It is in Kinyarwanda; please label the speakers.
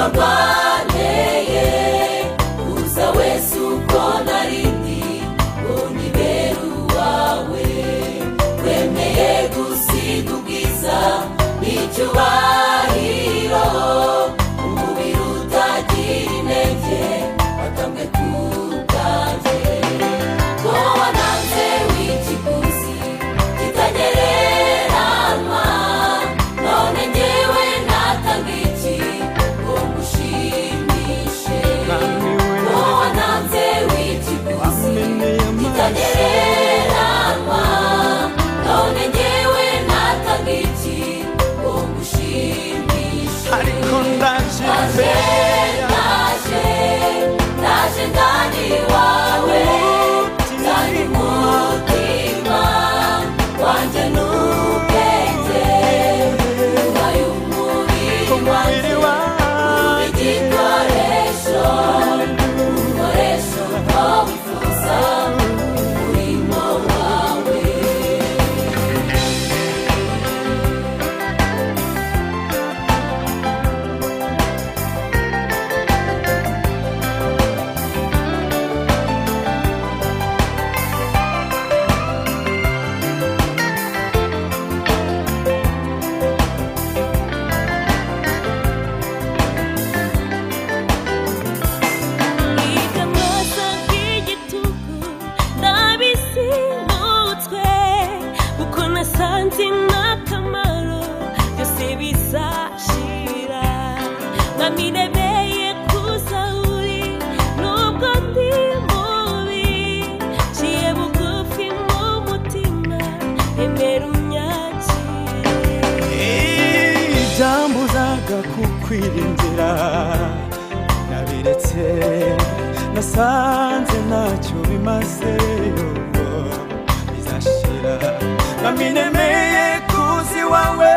Speaker 1: warwaneye uza wese uko narindi unibera uwawe wemeye gusiga ubwiza n'icyubahiro umubiri utagira intege watamwe ku bwanjye wowe wananze w'ikiguzi kitagereranywa none njyewe natanga iki ngo ngushimishe wowe wananze w'ikiguzi kitagereranywa none njyewe natanga iki ngo ngushimishe
Speaker 2: ariko ndaje
Speaker 1: ndaje ndani wawe ndani umutima wanjye n'ubwenge nyuma y'umubiri wanjye ube igikoresho ukoresha uko wifuza umurimo wawe
Speaker 3: Ikamasa k'igitugu ndabisimutswe kuko nasanze n'akamaro byose bizashira nkamiremeye kuza uri nubwo ndi mubi ciye bugufi mu mutima emera unyakire
Speaker 2: ibyambuzaga kukwiringira nabiretse nasanze ntacyo bimaze bizashira naminemeye kuzi wawe